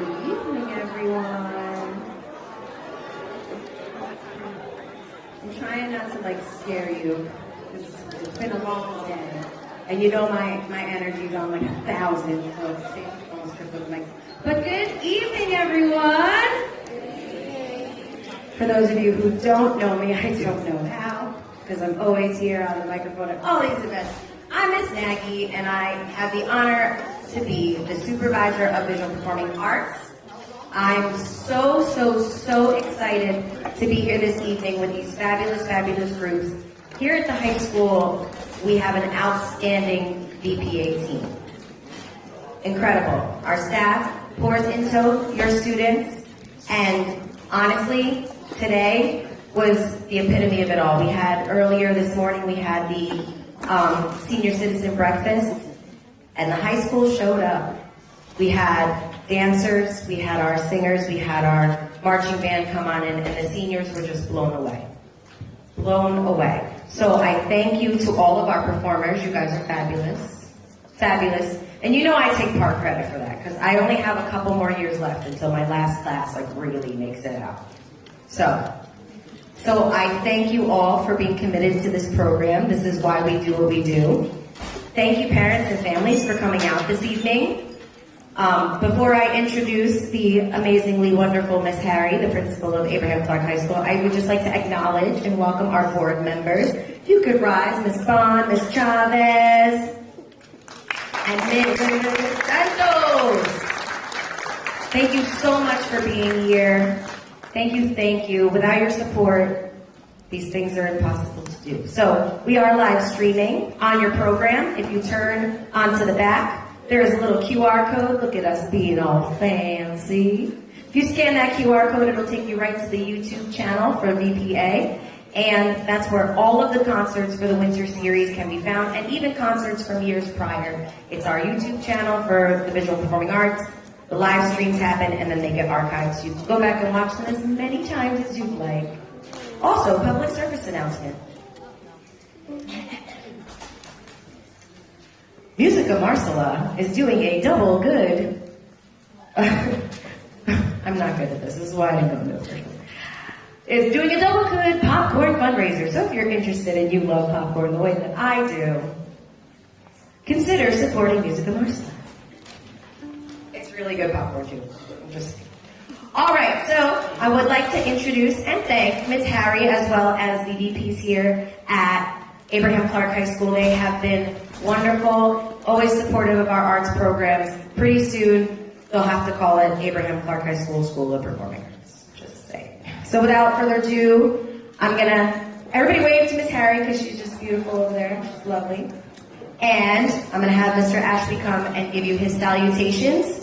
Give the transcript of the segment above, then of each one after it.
evening, everyone. I'm trying not to scare you. It's been a long day. And you know my energy's on 1,000, so it's almost triple. But good evening, everyone. For those of you who don't know me, I don't know how, because I'm always here on the microphone at all these events. I'm Miss Nagy, and I have the honor to be the supervisor of visual performing arts. I'm so excited to be here this evening with these fabulous groups. Here at the high school, we have an outstanding VPA team. Incredible. Our staff pours into your students, and honestly, today was the epitome of it all. We had earlier this morning, we had the senior citizen breakfast, and the high school showed up. We had dancers, we had our singers, we had our marching band come on in, and the seniors were just blown away. Blown away. So I thank you to all of our performers. You guys are fabulous. And you know I take part credit for that, because I only have a couple more years left until my last class really makes it out. So I thank you all for being committed to this program. This is why we do what we do. Thank you, parents and families, for coming out this evening. Before I introduce the amazingly wonderful Miss Harry, the principal of Abraham Clark High School, I would just like to acknowledge and welcome our board members. If you could rise, Miss Bond, Miss Chavez, and Miss Santos. Thank you so much for being here. Thank you. Without your support, these things are impossible to do. So we are live streaming on your program. If you turn onto the back, there is a little QR code. Look at us being all fancy. If you scan that QR code, it'll take you right to the YouTube channel for VPA. And that's where all of the concerts for the winter series can be found, and even concerts from years prior. It's our YouTube channel for the visual performing arts. The live streams happen, and then they get archived, so you can go back and watch them as many times as you'd like. Also, public service announcement. Musica Marcella is doing a double good. I'm not good at this. This is why I don't know. Is doing a double good popcorn fundraiser. So if you're interested and you love popcorn the way that I do, consider supporting Musica Marcella. It's really good popcorn too. All right, so I would like to introduce and thank Ms. Harry as well as the VPs here at Abraham Clark High School. They have been wonderful, always supportive of our arts programs. Pretty soon, they'll have to call it Abraham Clark High School of Performing Arts. Just saying. So without further ado, everybody wave to Ms. Harry because she's just beautiful over there. She's lovely. And I'm gonna have Mr. Ashby come and give you his salutations.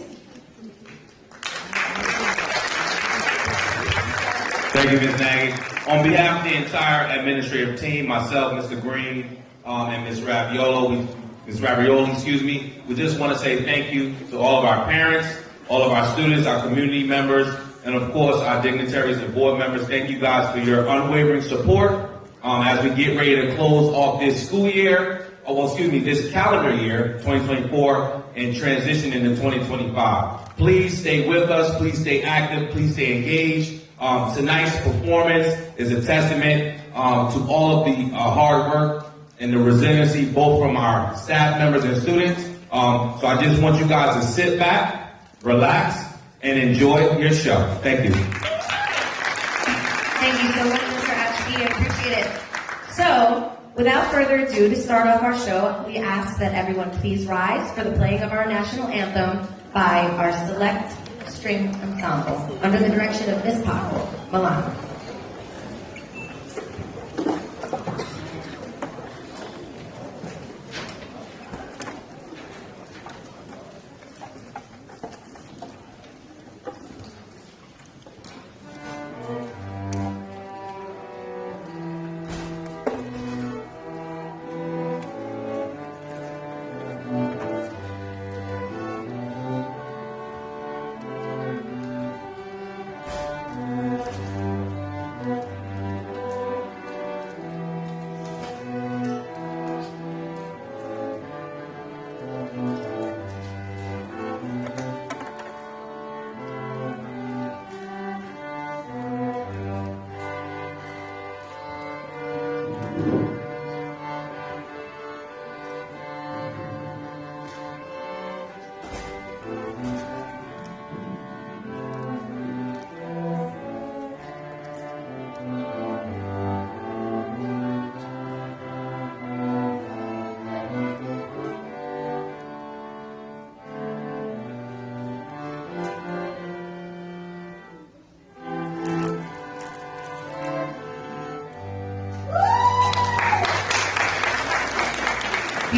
Thank you, Ms. Nagy. On behalf of the entire administrative team, myself, Mr. Green, and Ms. Ravioli, we just want to say thank you to all of our parents, all of our students, our community members, and of course, our dignitaries and board members. Thank you guys for your unwavering support as we get ready to close off this school year, this calendar year, 2024, and transition into 2025. Please stay with us. Please stay active. Please stay engaged. Tonight's performance is a testament to all of the hard work and the resiliency, both from our staff members and students. So I just want you guys to sit back, relax, and enjoy your show. Thank you. Thank you so much, Mr. Ashby. I appreciate it. So, without further ado, to start off our show, we ask that everyone please rise for the playing of our national anthem by our select string ensemble under the direction of Miss Paco Milano.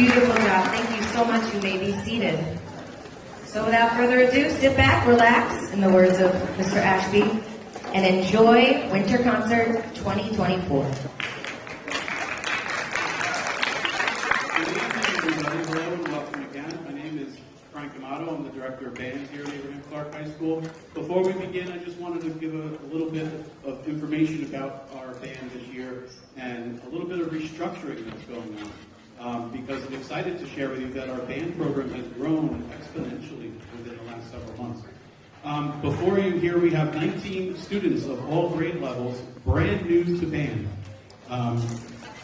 Beautiful job. Thank you so much. You may be seated. So without further ado, sit back, relax, in the words of Mr. Ashby, and enjoy Winter Concert 2024. Hello and welcome again. My name is Frank Amato. I'm the director of band here at Abraham Clark High School. Before we begin, I just wanted to give a little bit of information about our band this year and a little bit of restructuring that's going on. Because I'm excited to share with you that our band program has grown exponentially within the last several months. Before you here, we have 19 students of all grade levels, brand new to band,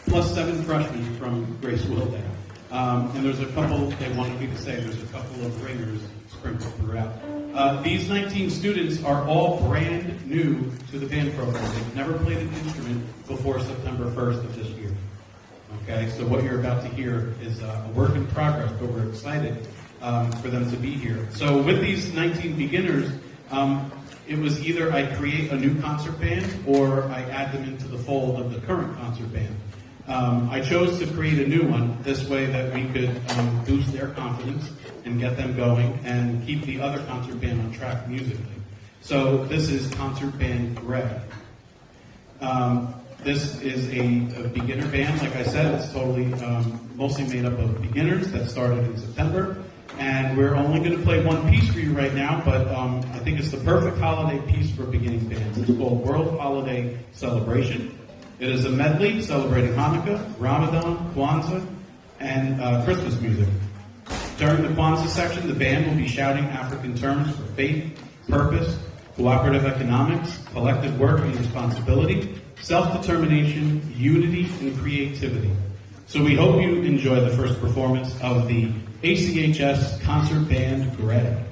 plus 7 freshmen from Grace Willdale. And there's a couple, they wanted me to say, there's a couple of ringers sprinkled throughout. These 19 students are all brand new to the band program. They've never played an instrument before September 1st of this year. Okay, so what you're about to hear is a work in progress, but we're excited for them to be here. So with these 19 beginners, it was either I create a new concert band or I add them into the fold of the current concert band. I chose to create a new one this way that we could boost their confidence and get them going and keep the other concert band on track musically. So this is Concert Band Greg. This is a beginner band. Like I said, it's totally mostly made up of beginners that started in September. And we're only going to play one piece for you right now, but I think it's the perfect holiday piece for beginning bands. It's called World Holiday Celebration. It is a medley celebrating Hanukkah, Ramadan, Kwanzaa, and Christmas music. During the Kwanzaa section, the band will be shouting African terms for faith, purpose, cooperative economics, collective work and responsibility, self-determination, unity, and creativity. So we hope you enjoy the first performance of the ACHS Concert Band Greg.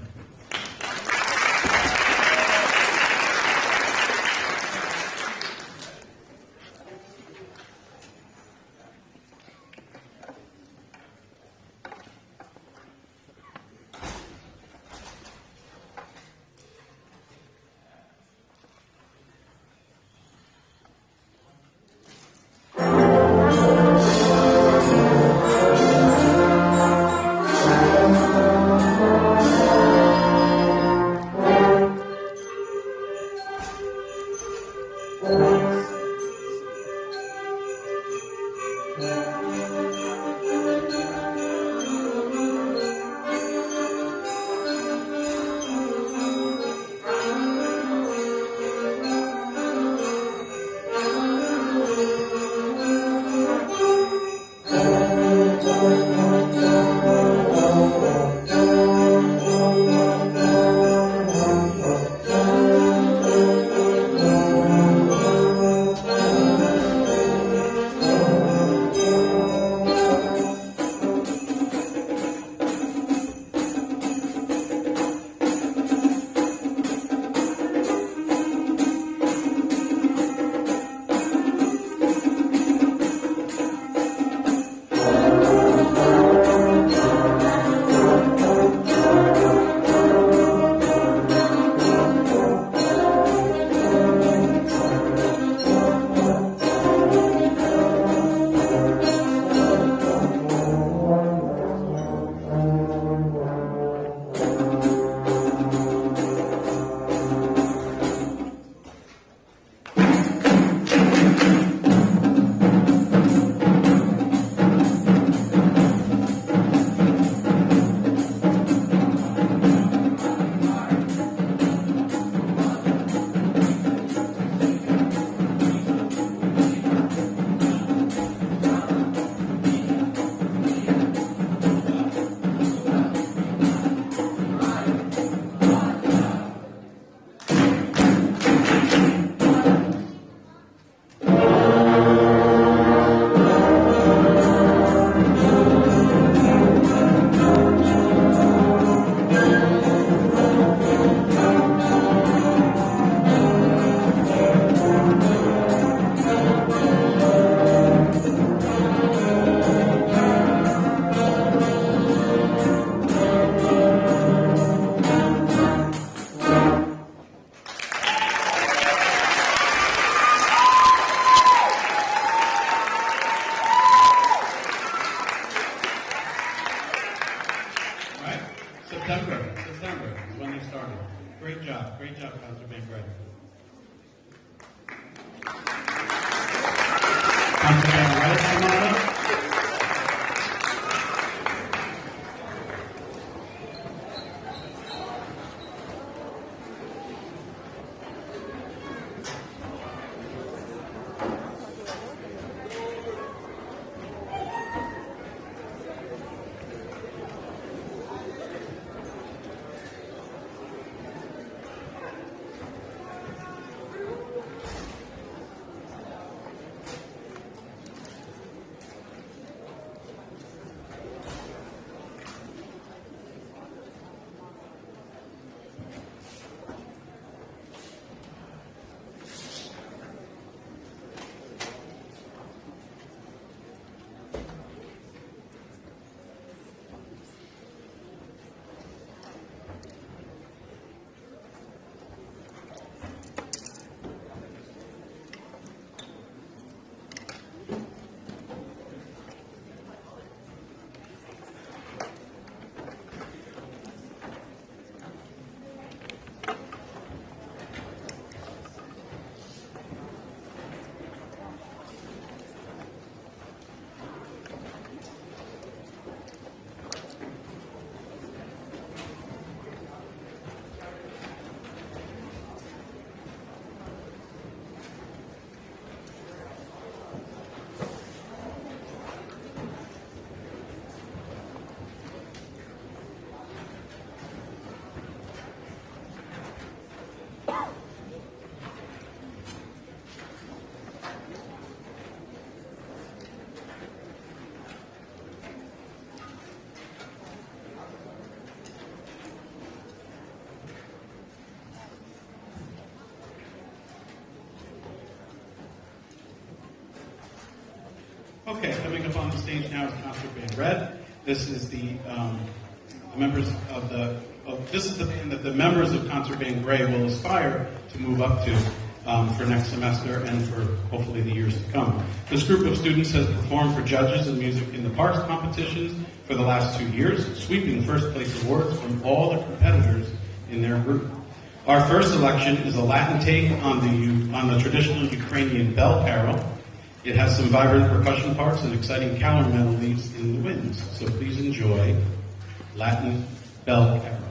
up, Concert Band Gray. Concert Band Red, come on up. Okay, coming up on the stage now is Concert Band Red. This is the members of this is the band that the members of Concert Band Gray will aspire to move up to for next semester and for hopefully the years to come. This group of students has performed for judges in music in the Parks competitions for the last 2 years, sweeping first place awards from all the competitors in their group. Our first selection is a Latin take on the traditional Ukrainian bell carol. It has some vibrant percussion parts and exciting counter melodies in the winds. So please enjoy Latin Bell Carol.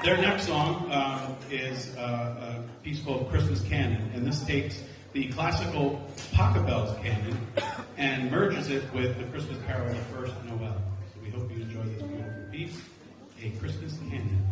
Their next song is a piece called Christmas Canon, and this takes the classical Pachelbel's canon and merges it with the Christmas Carol, The First Noel. So we hope you enjoy this beautiful piece, A Christmas Canon.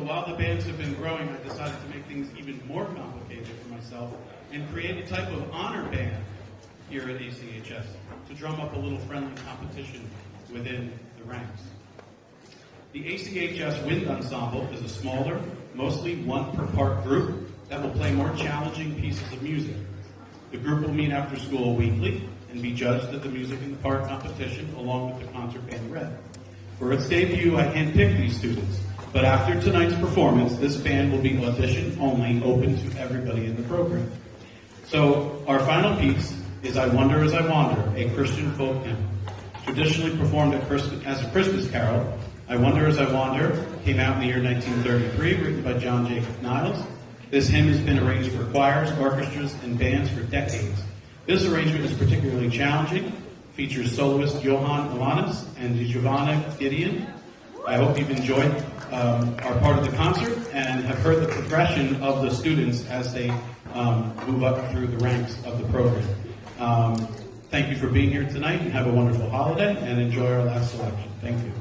while the bands have been growing, I decided to make things even more complicated for myself and create a type of honor band here at ACHS to drum up a little friendly competition within the ranks. The ACHS Wind Ensemble is a smaller, mostly one per part group that will play more challenging pieces of music. The group will meet after school weekly and be judged at the Music in the Park competition along with the concert band Red. For its debut, I handpicked these students, but after tonight's performance, this band will be audition only, open to everybody in the program. So our final piece is I Wonder As I Wander, a Christian folk hymn. Traditionally performed as a Christmas carol, I Wonder As I Wander came out in the year 1933, written by John Jacob Niles. This hymn has been arranged for choirs, orchestras, and bands for decades. This arrangement is particularly challenging, features soloist Johann Alanis and Giovanna Gideon. I hope you've enjoyed our part of the concert and have heard the progression of the students as they move up through the ranks of the program. Thank you for being here tonight, and have a wonderful holiday, and enjoy our last selection. Thank you.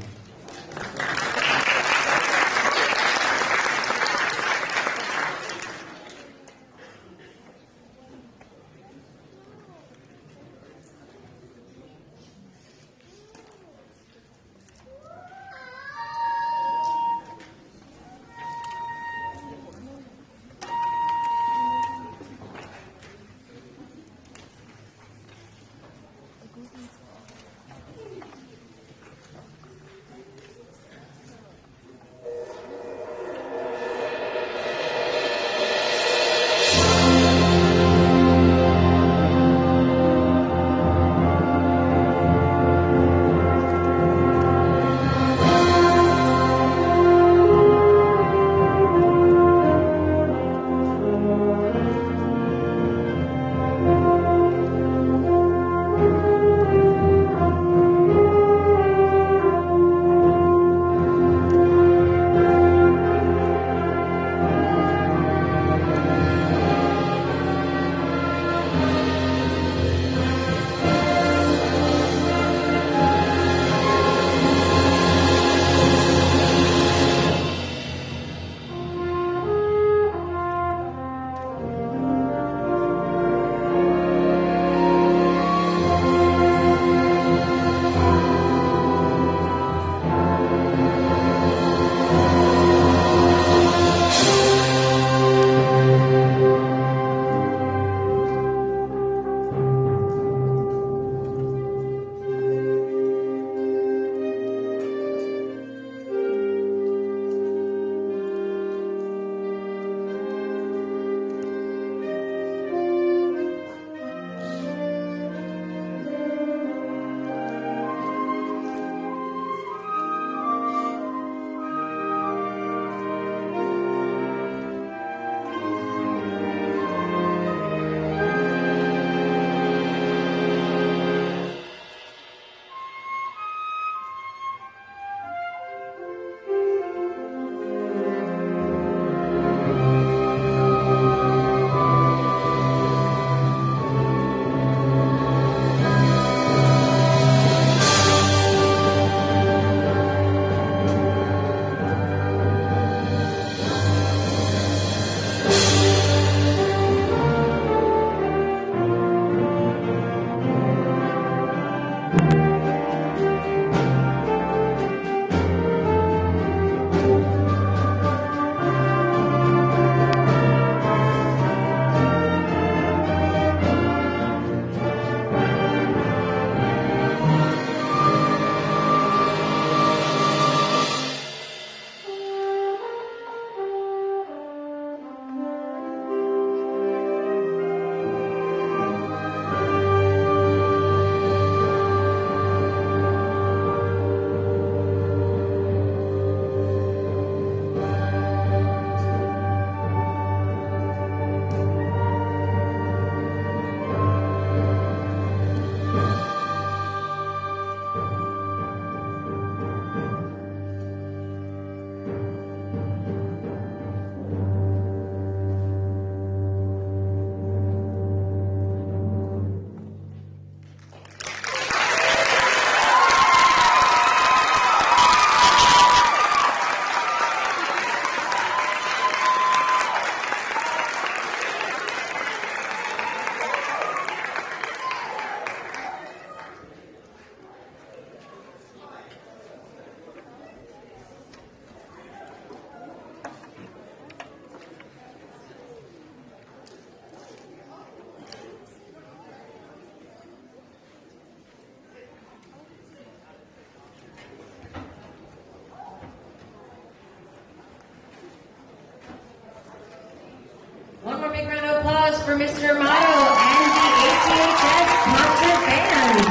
for Mr. Amato and the ACHS concert band.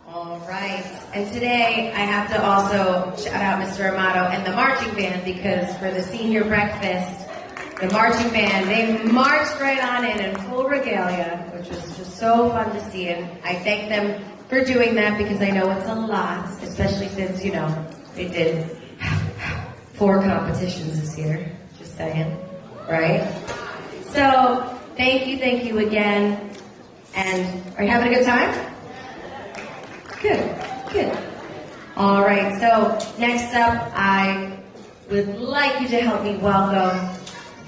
All right. And today I have to also shout out Mr. Amato and the marching band, because for the senior breakfast, the marching band, they marched right on in full regalia, which was just so fun to see. And I thank them for doing that, because I know it's a lot, especially since, they did 4 competitions this year. Just saying, right? So, thank you again. And are you having a good time? Good. All right, so next up, I would like you to help me welcome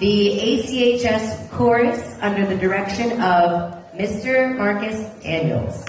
the ACHS chorus under the direction of Mr. Marcus Daniels.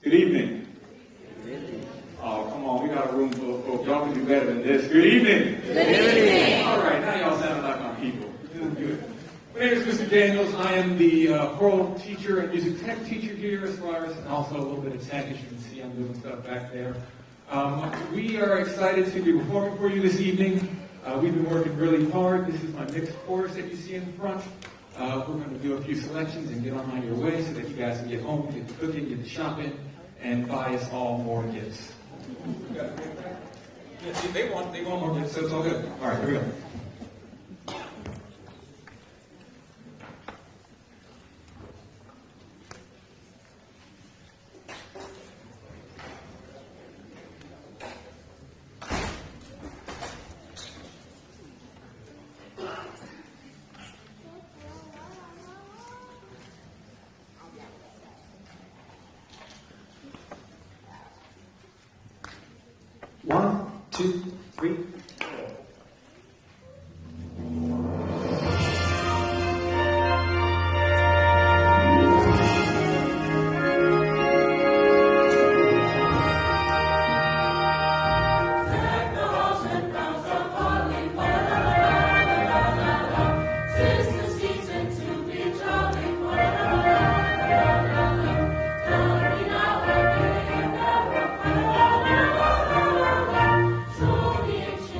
Good evening. Oh, come on, we got a room full of folks. Y'all can do better than this. Good evening. Good evening. All right, now y'all sound like my people. Doing good. My name is Mr. Daniels. I am the choral teacher and music tech teacher here as far as, and also a little bit of tech. As you can see, I'm doing stuff back there. We are excited to be performing for you this evening. We've been working really hard. This is my mixed chorus that you see in front. We're going to do a few selections and get on your way so that you guys can get home, get the cooking, get the shopping, and buy us all more gifts. Yeah, see, they want more gifts, so it's all good. All right, here we go. One, two, three. Ancient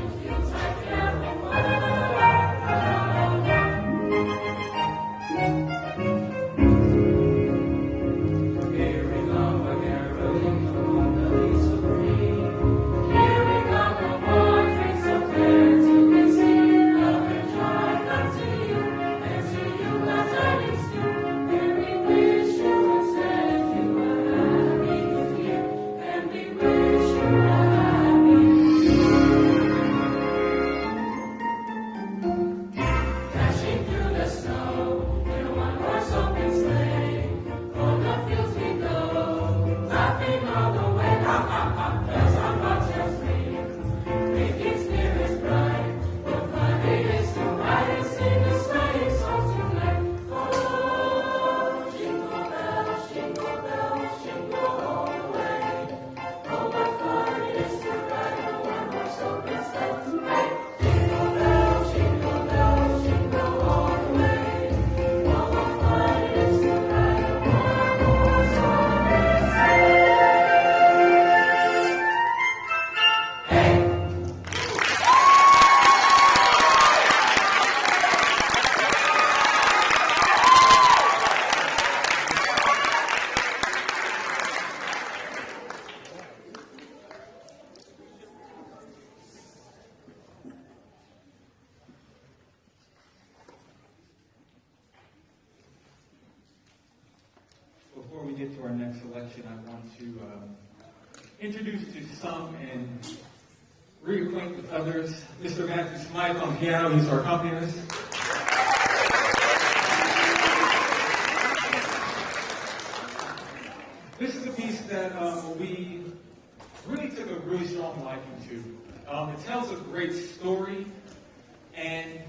we get to our next selection, I want to introduce to some and reacquaint with others. Mr. Matthew Smythe on piano, he's our accompanist. This is a piece that we really took a really strong liking to. It tells a great story, and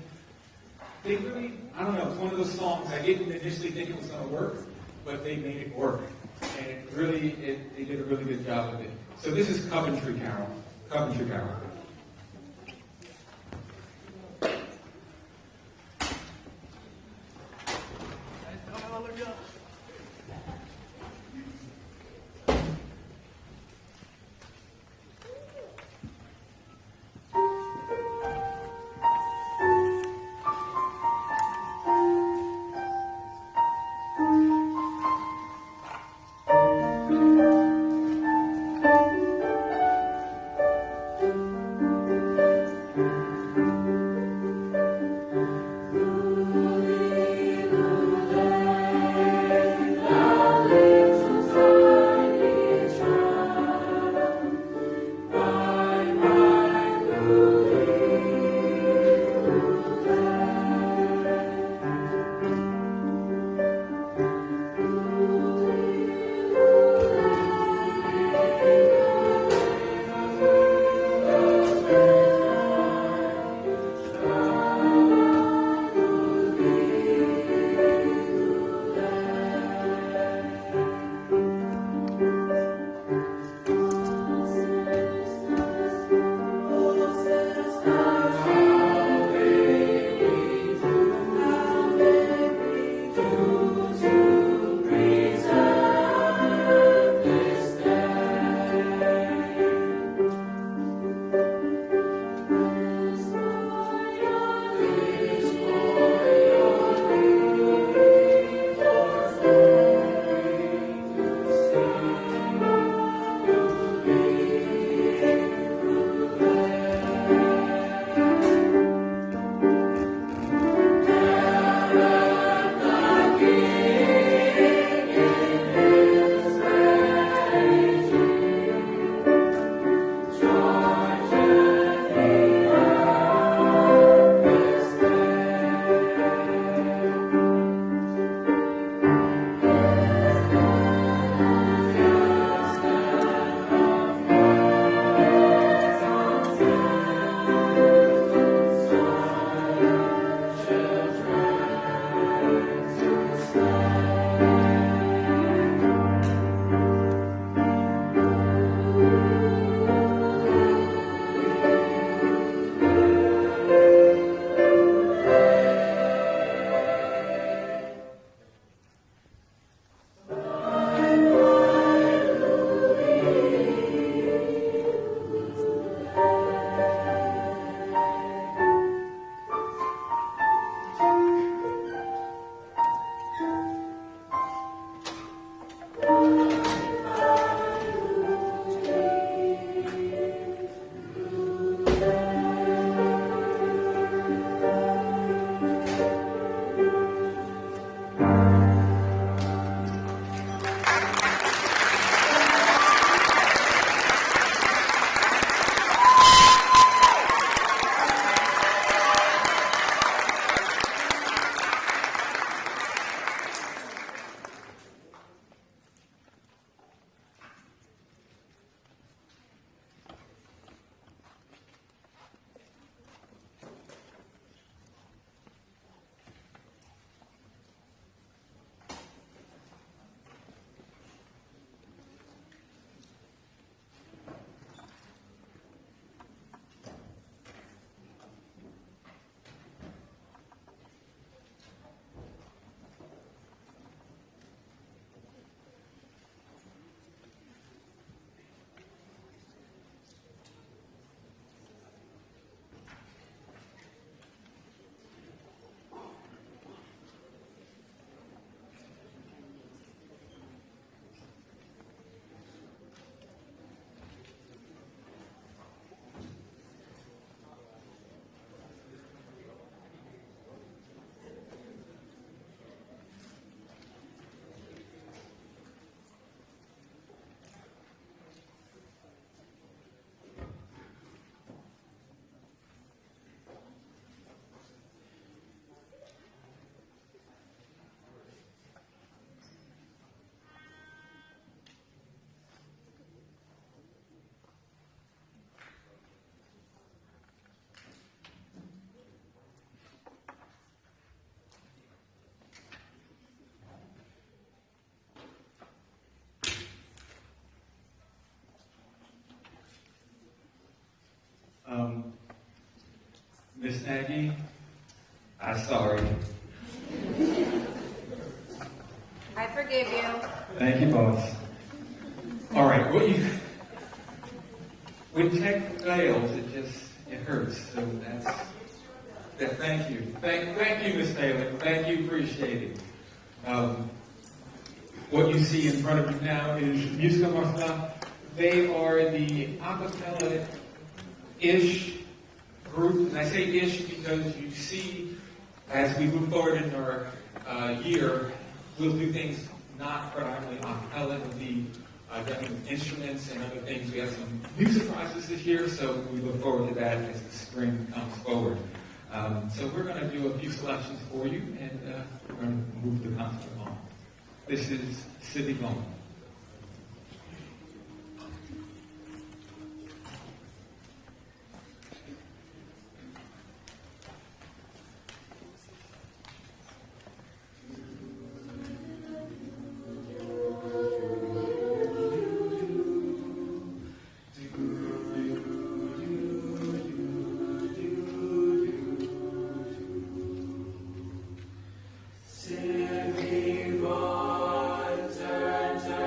they really, I don't know, it's one of those songs I didn't initially think it was going to work, but they made it work. And it really, they did a really good job with it. So this is Coventry Carol. Coventry Carol. Miss Nagy, I'm sorry. I forgive you. Thank you, boss. All right, when tech fails, it hurts. So thank you. Thank you, Miss Taylor. Thank you, appreciate it. What you see in front of you now is Musica Marcela. They are the a cappella-ish group, and I say ish because you see, as we move forward in our year, we'll do things not predominantly a cappella, it'll be definitely instruments and other things. We have some new surprises this year, so we look forward to that as the spring comes forward. So we're going to do a few selections for you, and we're going to move the concert on. This is City Bone. Turn, turn.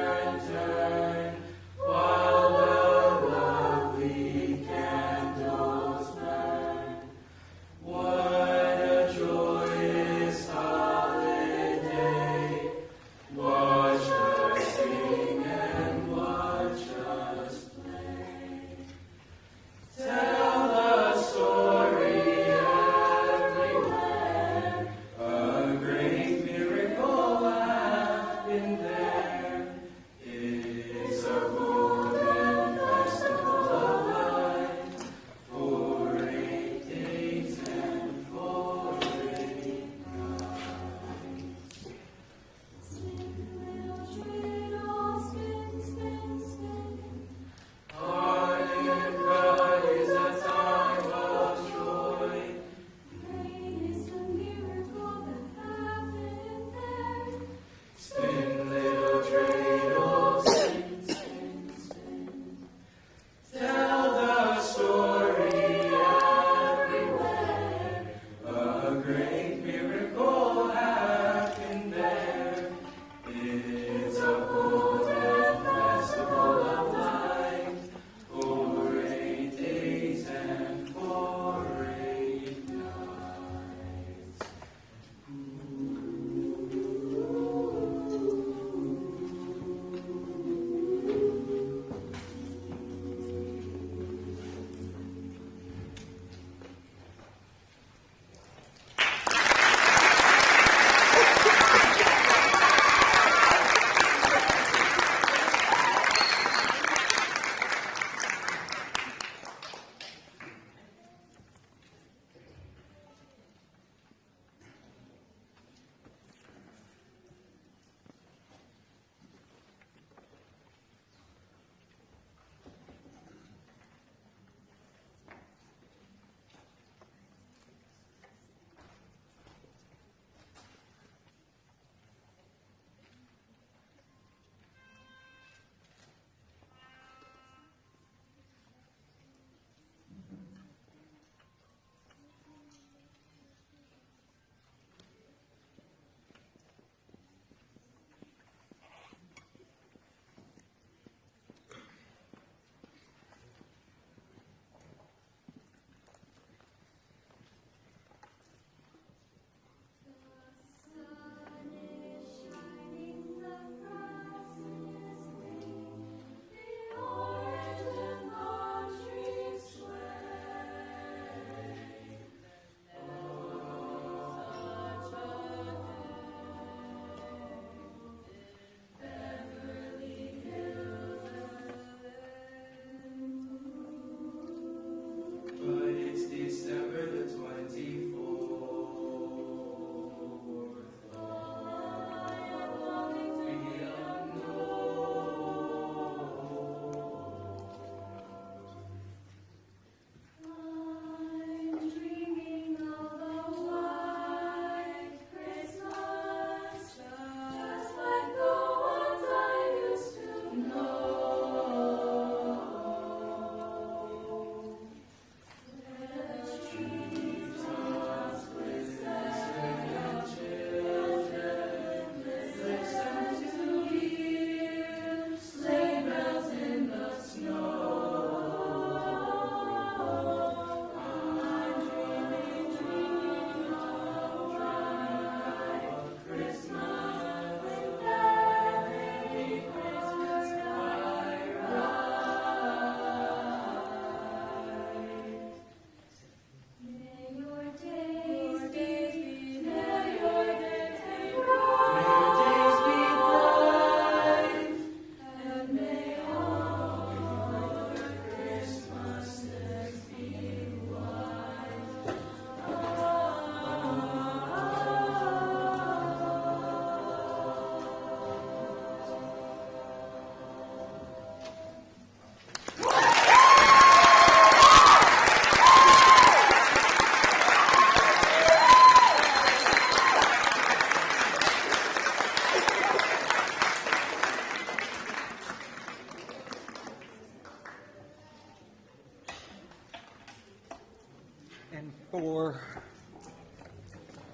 for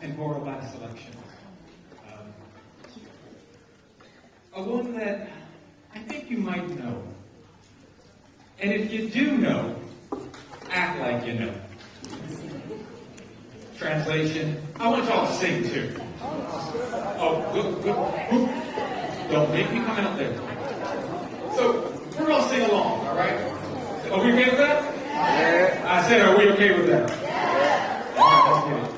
temporal back selection. A one that I think you might know. And if you do know, act like you know. Translation, I want y'all to sing too. Oh, good. Don't make me come out there. So, we're going to sing along, all right? Are we okay with that? Yeah. I said, are we okay with that? Yeah. All right, let's get it.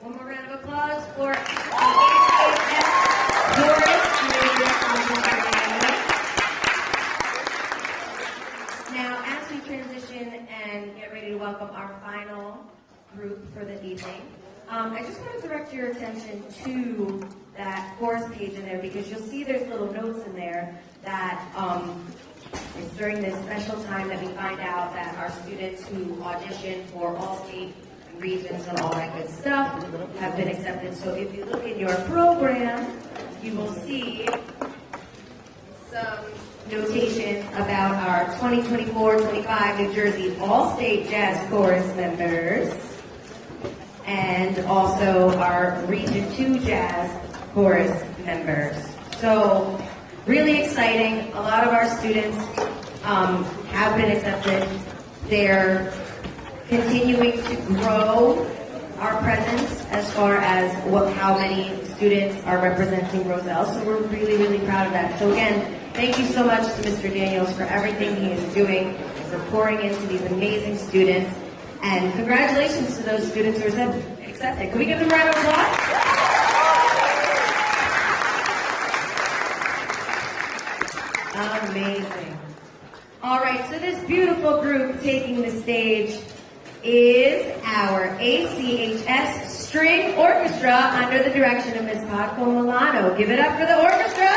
One more round of applause for ACHS Chorus. Now, as we transition and get ready to welcome our final group for the evening, I just want to direct your attention to that chorus page in there, because you'll see there's little notes in there that it's during this special time that we find out that our students who audition for all state regions and all that good stuff have been accepted. So if you look in your program, you will see some notation about our 2024-25 New Jersey All-State Jazz Chorus members, and also our Region 2 Jazz Chorus members. So really exciting. A lot of our students have been accepted. They're continuing to grow our presence as far as how many students are representing Roselle. So we're really, really proud of that. So again, thank you so much to Mr. Daniels for everything he is doing, for pouring into these amazing students. And congratulations to those students who are accepted. Can we give them a round of applause? Amazing. All right, so this beautiful group taking the stage is our ACHS String Orchestra under the direction of Ms. Paco Milano. Give it up for the orchestra.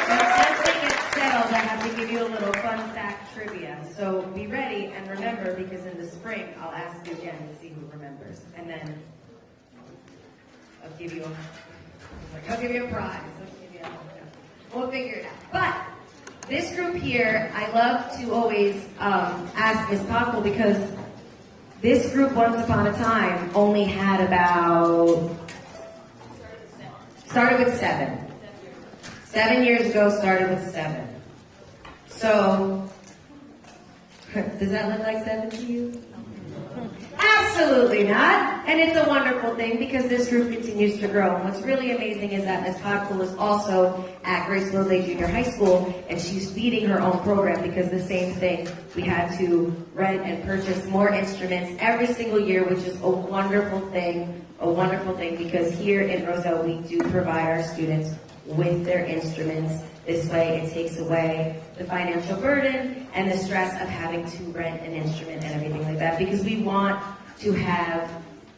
Now, as they get settled, I have to give you a little fun fact trivia. So be ready and remember, because in the spring, I'll ask you again to see who remembers. And then I'll give you a prize. We'll figure it out. But this group here, I love to always ask Ms. Paco, because This group, once upon a time, only had started with 7. 7 years ago, started with 7. So, does that look like 7 to you? Absolutely not. And it's a wonderful thing because this group continues to grow. And what's really amazing is that Ms. Podpool is also at Grace Lilday Junior High School, and she's leading her own program because the same thing, we had to rent and purchase more instruments every single year, which is a wonderful thing because here in Roselle, we do provide our students with their instruments. This way, it takes away the financial burden and the stress of having to rent an instrument and everything like that, because we want to have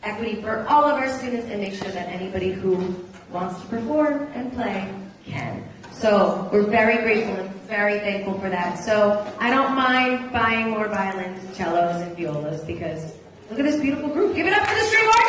equity for all of our students and make sure that anybody who wants to perform and play can. So we're very grateful and very thankful for that. So I don't mind buying more violins, cellos, and violas because look at this beautiful group. Give it up for the String Orchestra!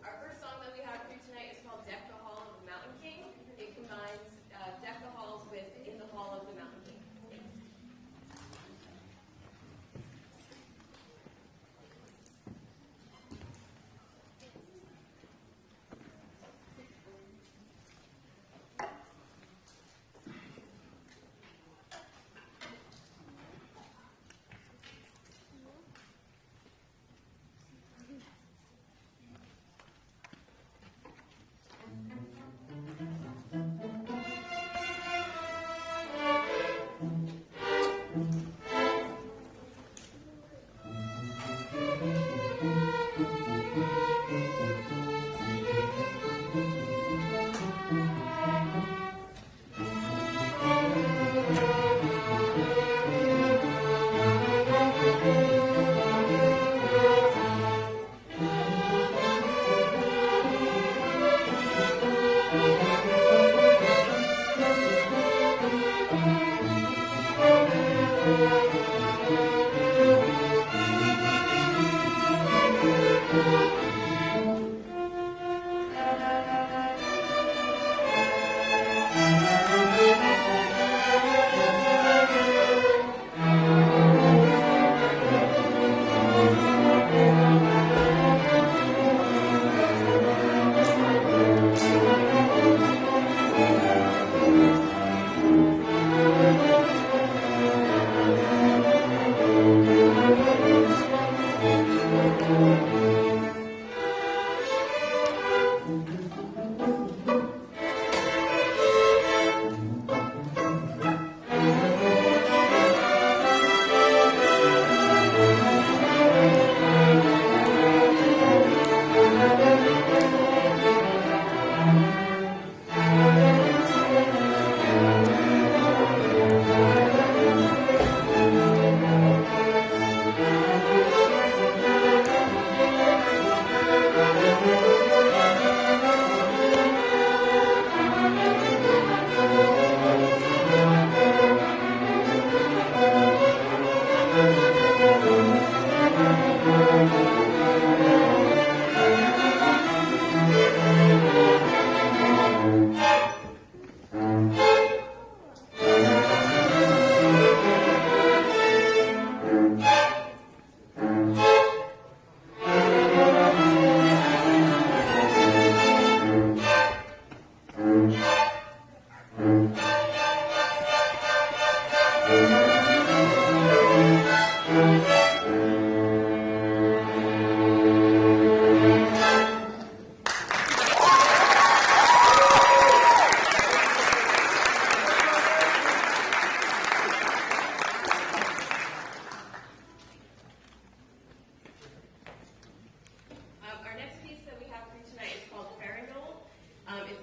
Our first song that we have for you tonight is called Dept the Hall of the Mountain King. It combines Dept the Halls with In the Hall of the Mountain King.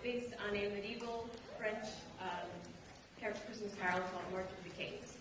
Based on a medieval French Christmas carol called March of the Kings.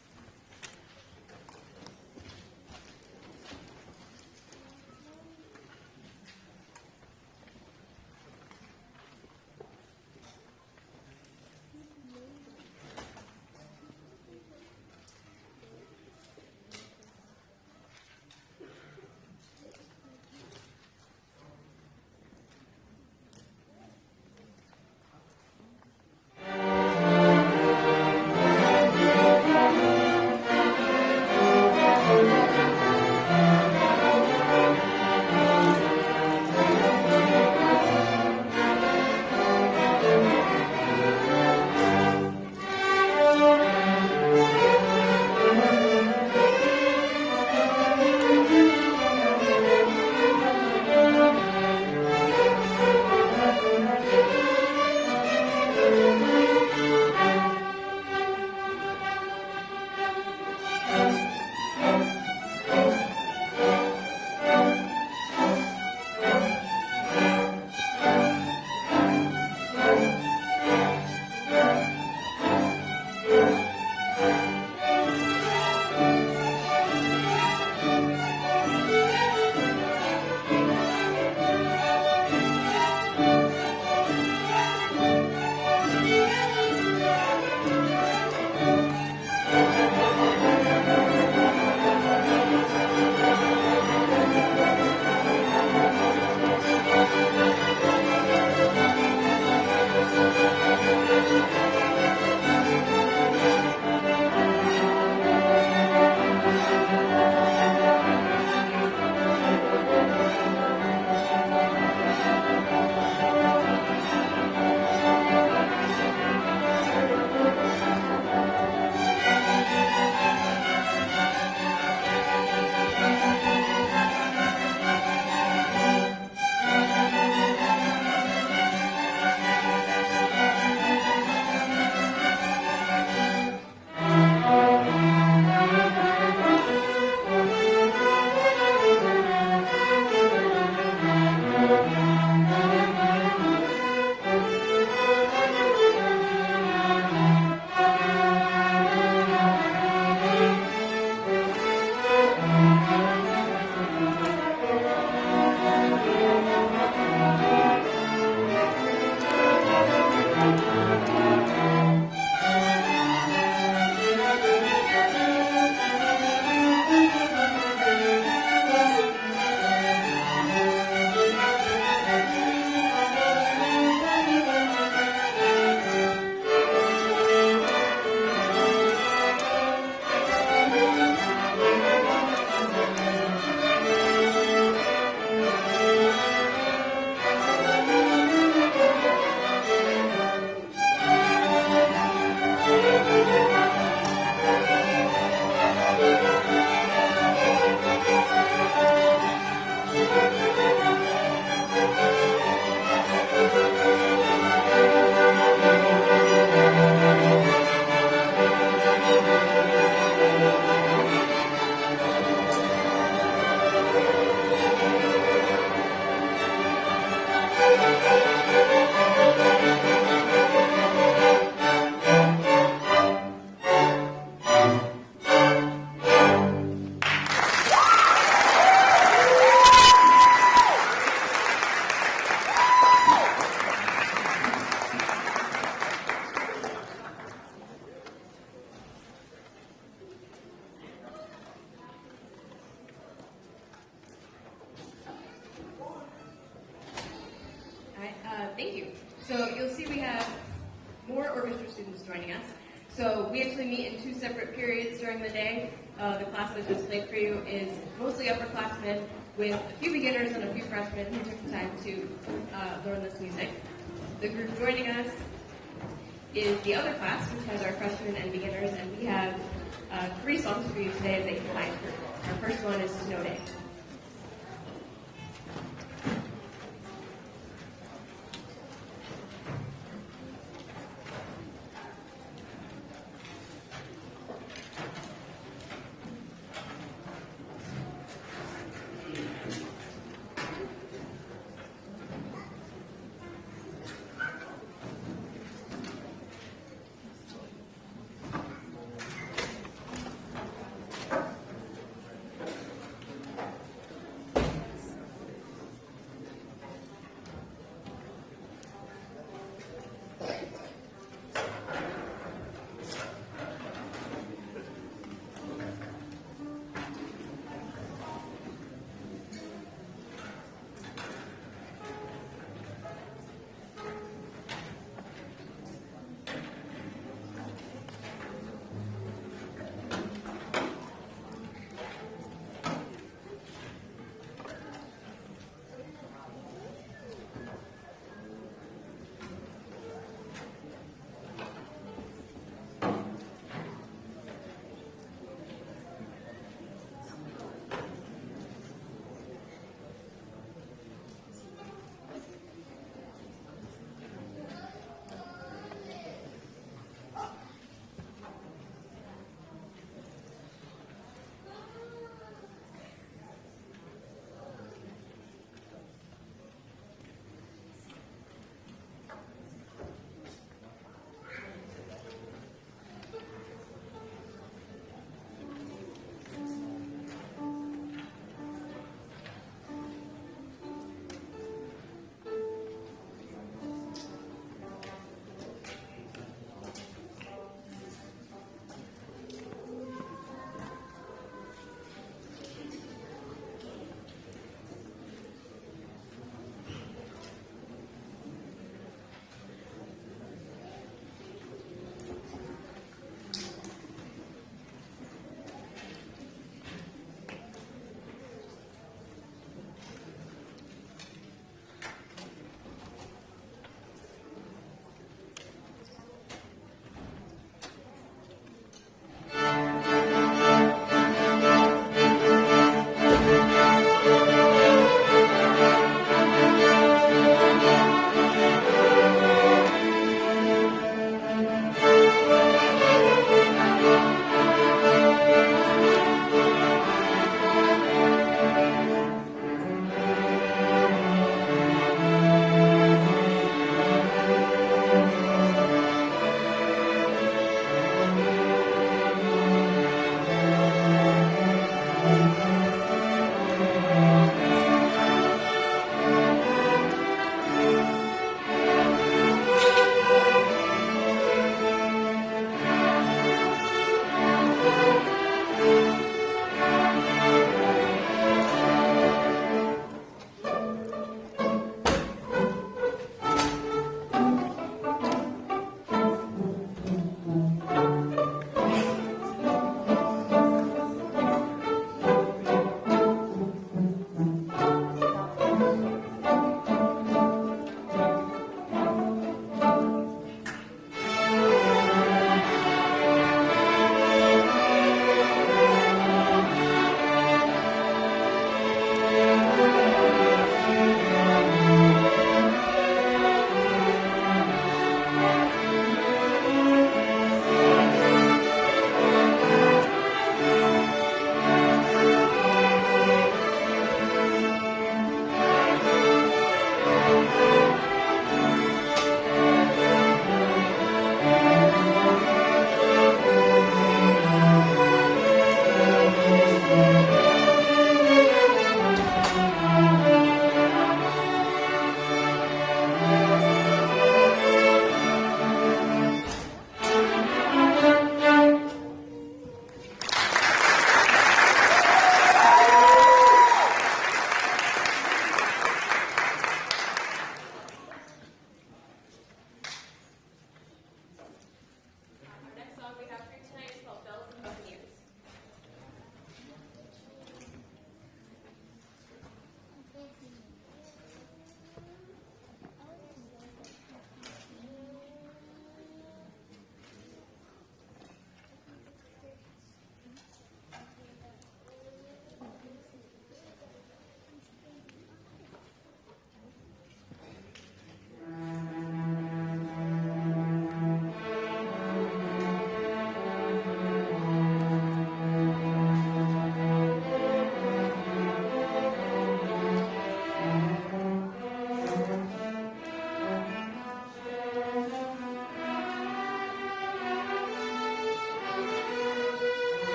Thank you. So you'll see we have more orchestra students joining us. So we actually meet in 2 separate periods during the day. The class that just played for you is mostly upperclassmen with a few beginners and a few freshmen who took the time to learn this music. The group joining us is the other class, which has our freshmen and beginners, and we have 3 songs for you today as a combined group. Our first one is Snow Day.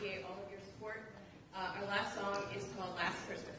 appreciate all of your support. Our last song is called Last Christmas.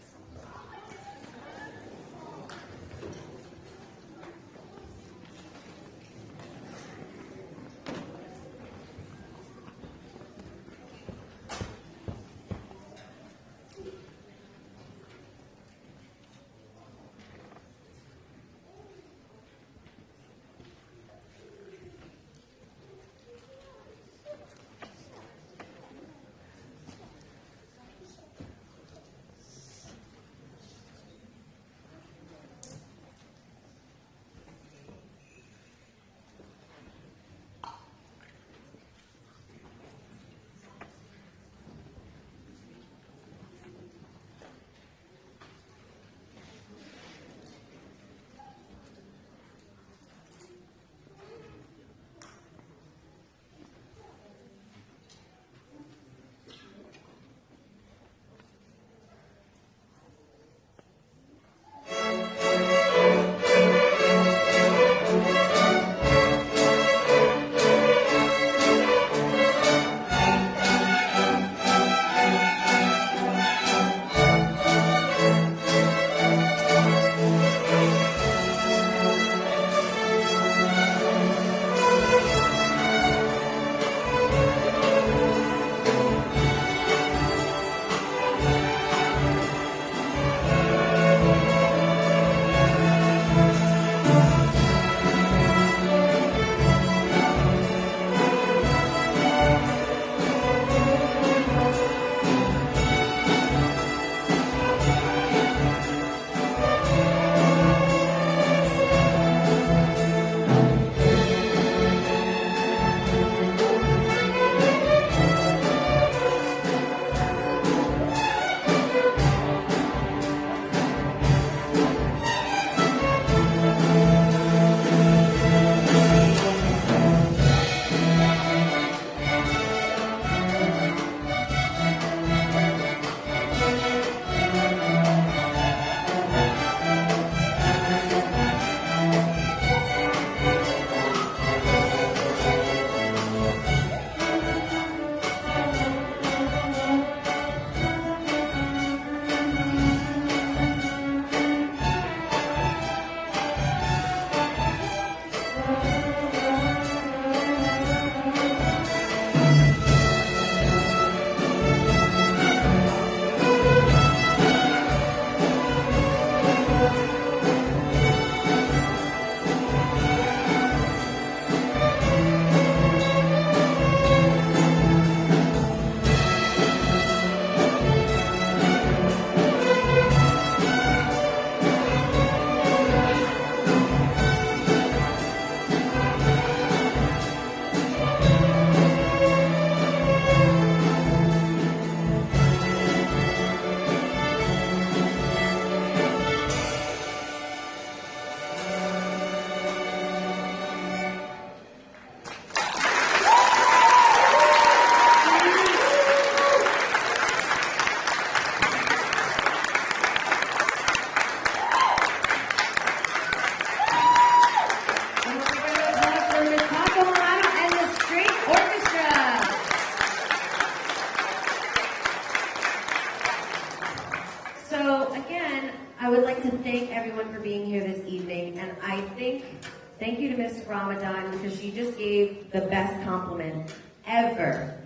Thank you to Ms. Ramadan because she just gave the best compliment ever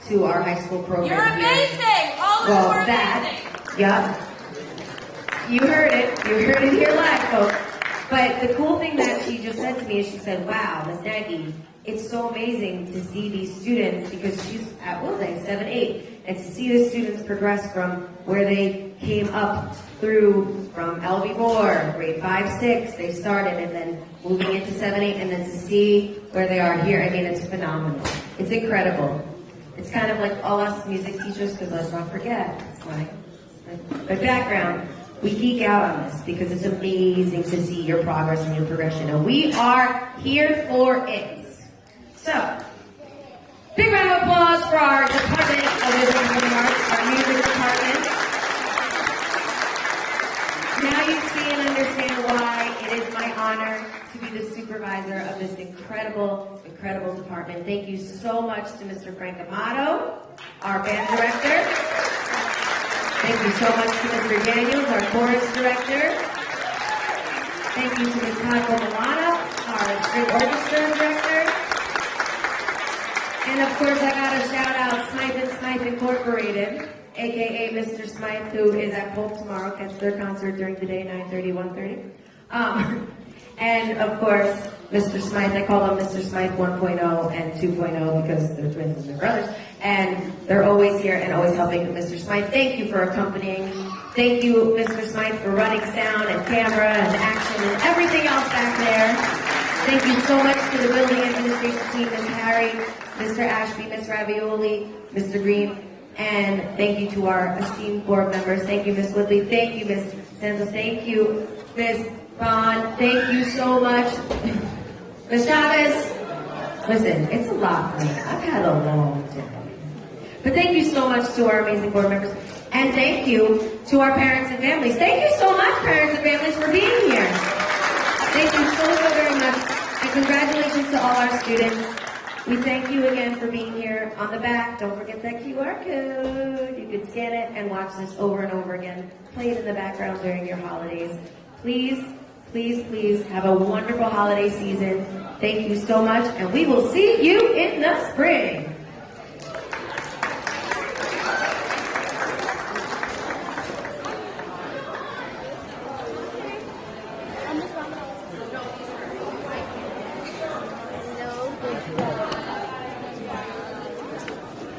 to our high school program. You're amazing! All of you are amazing! Yep. You heard it. You heard it here live, folks. But the cool thing that she just said to me is she said, wow, Ms. Nagy, it's so amazing to see these students, because she's at, what was I, 7, 8, and to see the students progress from where they came up through from LB4, grade 5, 6, they started, and then moving into 7, 8, and then to see where they are here, I mean, it's phenomenal. It's incredible. It's kind of like all us music teachers, because let's not forget, it's my background. We geek out on this because it's amazing to see your progress and your progression, and we are here for it. So, big round of applause for our Department of Visual and Performing Arts, our music department. Now you see and understand why it is my honor to be the supervisor of this incredible incredible department. Thank you so much to Mr. Frank Amato, our band director. Thank you so much to Mr. Daniels, our chorus director. Thank you to Ms. Paco Milana, our string orchestra director. And of course, I gotta shout out Smythe & Smythe Incorporated, aka Mr. Smythe, who is at Polk tomorrow. Catch their concert during the day, 9:30, 1:30. And of course, Mr. Smythe, I call them Mr. Smythe 1.0 and 2.0 because they're twins and they're brothers. And they're always here and always helping Mr. Smythe. Thank you for accompanying. Thank you, Mr. Smythe, for running sound and camera and action and everything else back there. Thank you so much to the building administration team, Ms. Harry, Mr. Ashby, Ms. Ravioli, Mr. Green, and thank you to our esteemed board members. Thank you, Ms. Woodley. Thank you, Ms. Santos. Thank you, Ms. Bond. Thank you so much. Ms. Chavez. Listen, it's a lot for me. I've had a long day. But thank you so much to our amazing board members. And thank you to our parents and families. Thank you so much, parents and families, for being here. Thank you so very much. And congratulations to all our students. We thank you again for being here. On the back, don't forget that QR code. You can scan it and watch this over and over again. Play it in the background during your holidays. Please, please, please have a wonderful holiday season. Thank you so much, and we will see you in the spring.